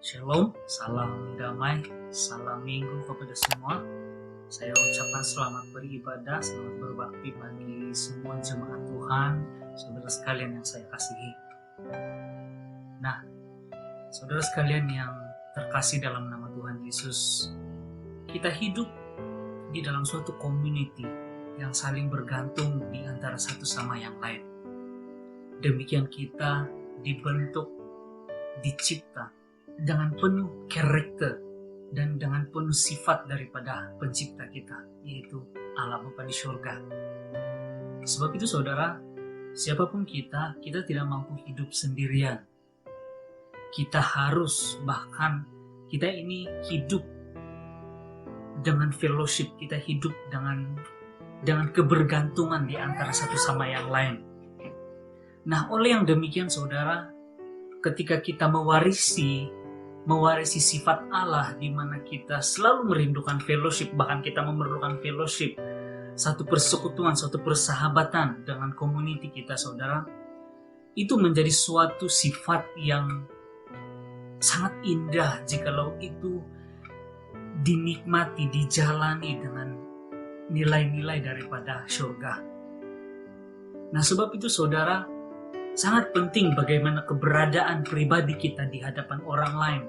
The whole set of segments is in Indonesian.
Shalom, salam damai, salam minggu kepada semua. Saya ucapkan selamat beribadah, selamat berbakti bagi semua jemaat Tuhan, saudara sekalian yang saya kasihi. Nah, saudara sekalian yang terkasih dalam nama Tuhan Yesus, kita hidup di dalam suatu community yang saling bergantung di antara satu sama yang lain. Demikian kita dibentuk, dicipta dengan penuh karakter dan dengan penuh sifat daripada pencipta kita, yaitu Allah Bapa di surga. Sebab itu saudara, siapapun kita tidak mampu hidup sendirian. Kita harus, bahkan kita ini hidup dengan fellowship, kita hidup dengan kebergantungan di antara satu sama yang lain. Nah, oleh yang demikian saudara, ketika kita mewarisi sifat Allah, di mana kita selalu merindukan fellowship, bahkan kita memerlukan fellowship, satu persekutuan, satu persahabatan dengan community kita saudara, itu menjadi suatu sifat yang sangat indah jikalau itu dinikmati, dijalani dengan nilai-nilai daripada surga. Nah, sebab itu saudara, sangat penting bagaimana keberadaan pribadi kita di hadapan orang lain.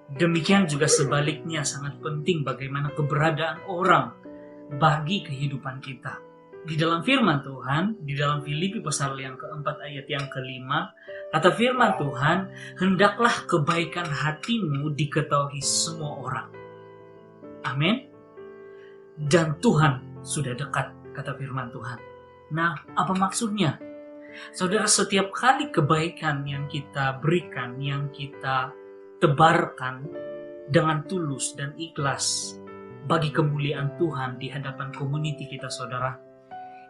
Demikian juga sebaliknya, sangat penting bagaimana keberadaan orang bagi kehidupan kita. Di dalam firman Tuhan, di dalam Filipi pasal yang keempat ayat yang kelima, kata firman Tuhan, hendaklah kebaikan hatimu diketahui semua orang. Amin. Dan Tuhan sudah dekat, kata firman Tuhan. Nah, apa maksudnya? Saudara, setiap kali kebaikan yang kita berikan, yang kita tebarkan dengan tulus dan ikhlas bagi kemuliaan Tuhan di hadapan community kita saudara,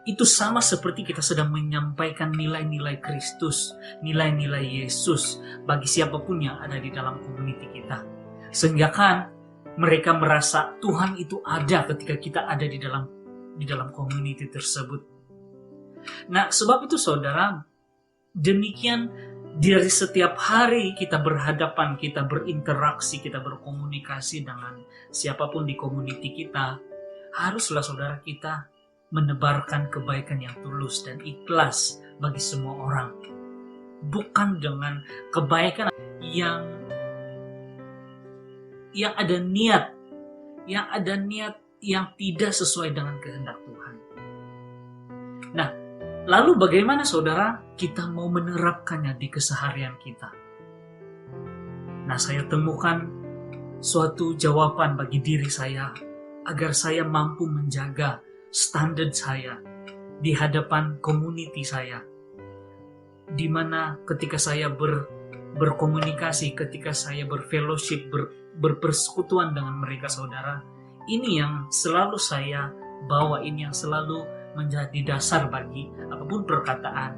itu sama seperti kita sedang menyampaikan nilai-nilai Kristus, nilai-nilai Yesus bagi siapapun yang ada di dalam community kita. Sehingga kan mereka merasa Tuhan itu ada ketika kita ada di dalam community tersebut. Nah, sebab itu saudara, demikian dari setiap hari kita berhadapan, kita berinteraksi, kita berkomunikasi dengan siapapun di community kita, haruslah saudara kita menebarkan kebaikan yang tulus dan ikhlas bagi semua orang. Bukan dengan kebaikan yang ada niat yang tidak sesuai dengan kehendak Tuhan. Nah, lalu bagaimana saudara kita mau menerapkannya di keseharian kita? Nah, saya temukan suatu jawaban bagi diri saya agar saya mampu menjaga standar saya di hadapan community saya. Di mana ketika saya berkomunikasi, ketika saya berfellowship, berpersekutuan dengan mereka saudara, ini yang selalu saya bawa, ini yang selalu menjadi dasar bagi apapun perkataan,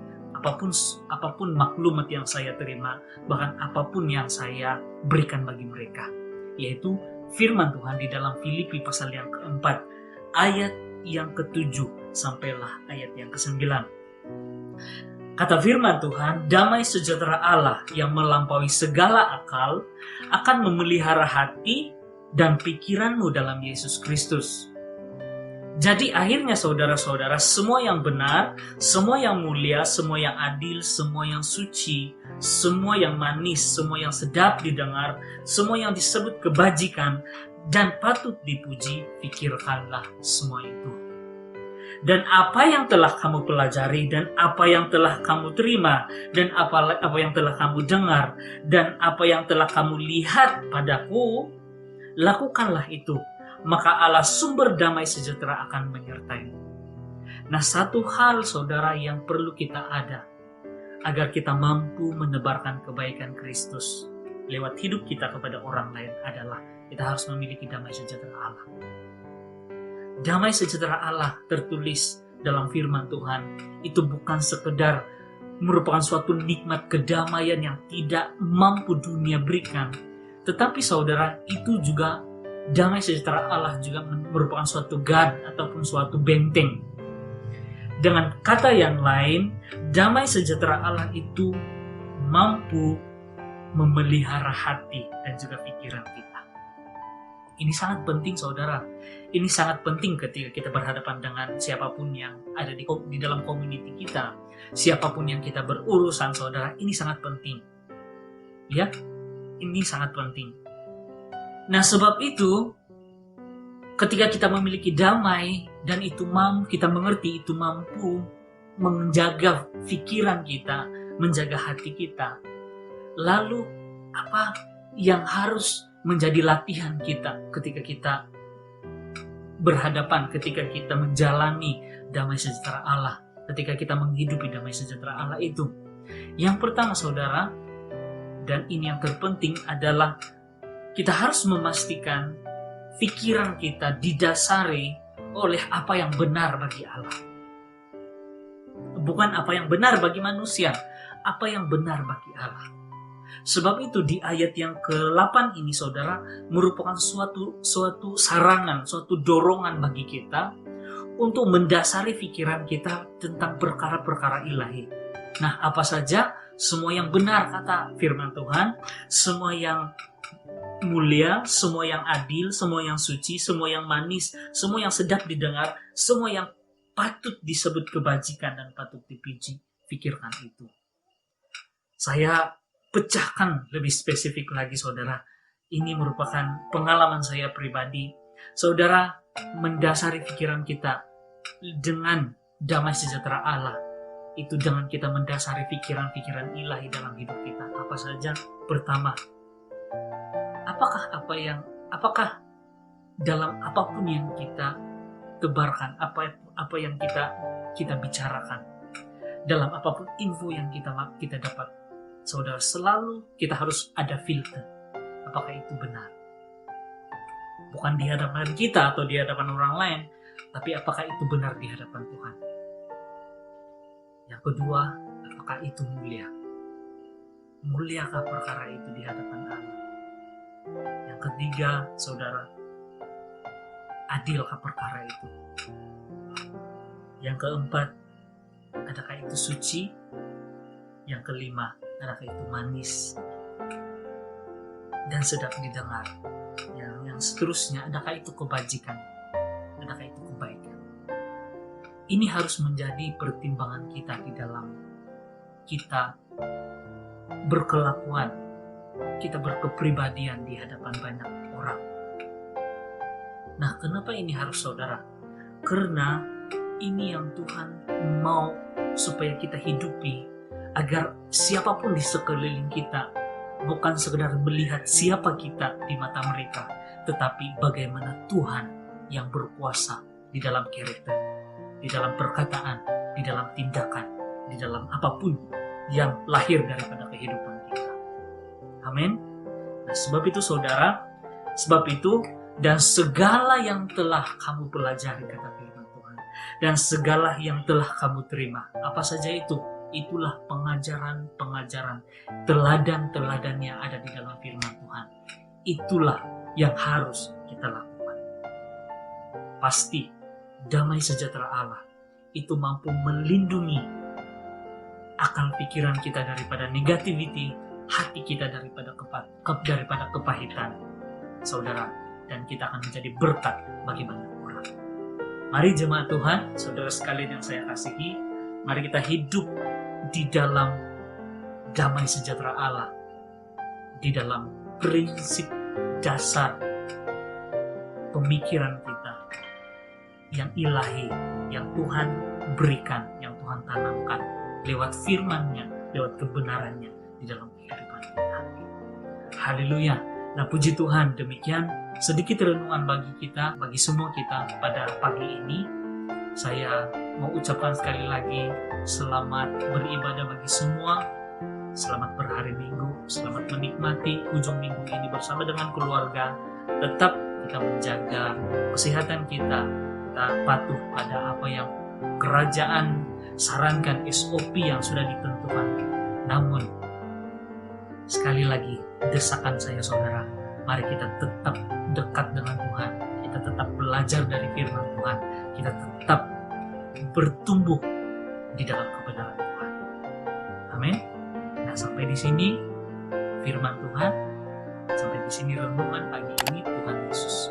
apapun maklumat yang saya terima, bahkan apapun yang saya berikan bagi mereka, yaitu firman Tuhan di dalam Filipi pasal yang keempat ayat yang ke-7 sampailah ayat yang ke-9. Kata firman Tuhan, damai sejahtera Allah yang melampaui segala akal akan memelihara hati dan pikiranmu dalam Yesus Kristus. Jadi akhirnya saudara-saudara, semua yang benar, semua yang mulia, semua yang adil, semua yang suci, semua yang manis, semua yang sedap didengar, semua yang disebut kebajikan dan patut dipuji, pikirkanlah semua itu. Dan apa yang telah kamu pelajari, dan apa yang telah kamu terima, dan apa yang telah kamu dengar, dan apa yang telah kamu lihat padaku, lakukanlah itu. Maka Allah sumber damai sejahtera akan menyertaimu. Nah, satu hal saudara yang perlu kita ada agar kita mampu menebarkan kebaikan Kristus lewat hidup kita kepada orang lain adalah kita harus memiliki damai sejahtera Allah. Damai sejahtera Allah tertulis dalam firman Tuhan itu bukan sekedar merupakan suatu nikmat kedamaian yang tidak mampu dunia berikan, tetapi saudara, itu juga damai sejahtera Allah juga merupakan suatu guard ataupun suatu benteng. Dengan kata yang lain, damai sejahtera Allah itu mampu memelihara hati dan juga pikiran kita. Ini sangat penting, saudara. Ini sangat penting ketika kita berhadapan dengan siapapun yang ada di dalam community kita. Siapapun yang kita berurusan, saudara, ini sangat penting. Ya, ini sangat penting. Nah, sebab itu, ketika kita memiliki damai, dan itu kita mengerti, itu mampu menjaga pikiran kita, menjaga hati kita. Lalu, apa yang harus menjadi latihan kita ketika kita berhadapan, ketika kita menjalani damai sejahtera Allah, ketika kita menghidupi damai sejahtera Allah itu? Yang pertama, saudara, dan ini yang terpenting adalah kita harus memastikan pikiran kita didasari oleh apa yang benar bagi Allah. Bukan apa yang benar bagi manusia, apa yang benar bagi Allah. Sebab itu di ayat yang ke-8 ini, saudara, merupakan suatu sarangan, suatu dorongan bagi kita untuk mendasari pikiran kita tentang perkara-perkara ilahi. Nah, apa saja? Semua yang benar, kata firman Tuhan, semua yang mulia, semua yang adil, semua yang suci, semua yang manis, semua yang sedap didengar, semua yang patut disebut kebajikan dan patut dipuji, pikirkan itu. Saya pecahkan lebih spesifik lagi, saudara. Ini merupakan pengalaman saya pribadi. Saudara, mendasari pikiran kita dengan damai sejahtera Allah, itu dengan kita mendasari pikiran-pikiran ilahi dalam hidup kita. Apa saja? Pertama, apakah dalam apapun yang kita tebarkan, apa yang kita bicarakan, dalam apapun info yang kita dapat, saudara, selalu kita harus ada filter. Apakah itu benar? Bukan di hadapan kita atau di hadapan orang lain, tapi apakah itu benar di hadapan Tuhan? Yang kedua, apakah itu mulia? Muliakah perkara itu di hadapan Allah? Yang ketiga, saudara, adilkah perkara itu? Yang keempat, adakah itu suci? Yang kelima, adakah itu manis dan sedap didengar? Yang seterusnya, adakah itu kebajikan? Adakah itu kebaikan? Ini harus menjadi pertimbangan kita di dalam kita berkelakuan, kita berkepribadian di hadapan banyak orang. Nah, kenapa ini harus, saudara? Karena ini yang Tuhan mau supaya kita hidupi, agar siapapun di sekeliling kita bukan sekedar melihat siapa kita di mata mereka, tetapi bagaimana Tuhan yang berkuasa di dalam karakter, di dalam perkataan, di dalam tindakan, di dalam apapun yang lahir daripada kehidupan kita. Amin. Nah, sebab itu, saudara, dan segala yang telah kamu pelajari, kata firman Tuhan, dan segala yang telah kamu terima, apa saja itu? Itulah pengajaran-pengajaran, teladan-teladan yang ada di dalam firman Tuhan. Itulah yang harus kita lakukan. Pasti damai sejahtera Allah itu mampu melindungi akal pikiran kita daripada negativity, hati kita daripada kepahitan, saudara, dan kita akan menjadi berkat bagi banyak orang. Mari jemaat Tuhan, saudara sekalian yang saya kasihi, mari kita hidup di dalam damai sejahtera Allah, di dalam prinsip dasar pemikiran kita yang ilahi, yang Tuhan berikan, yang Tuhan tanamkan lewat firman-Nya, lewat kebenarannya di dalam kehidupan kita. Haleluya. Nah, puji Tuhan, demikian sedikit renungan bagi kita, bagi semua kita pada pagi ini. Saya mau ucapkan sekali lagi selamat beribadah bagi semua. Selamat berhari Minggu, selamat menikmati ujung minggu ini bersama dengan keluarga. Tetap kita menjaga kesehatan kita patuh pada apa yang kerajaan sarankan, SOP yang sudah ditentukan. Namun, sekali lagi, desakan saya, saudara, mari kita tetap dekat dengan Tuhan. Kita tetap belajar dari firman Tuhan. Kita tetap bertumbuh di dalam kebenaran Tuhan. Amin. Nah, sampai di sini firman Tuhan. Sampai di sini renungan pagi ini. Tuhan Yesus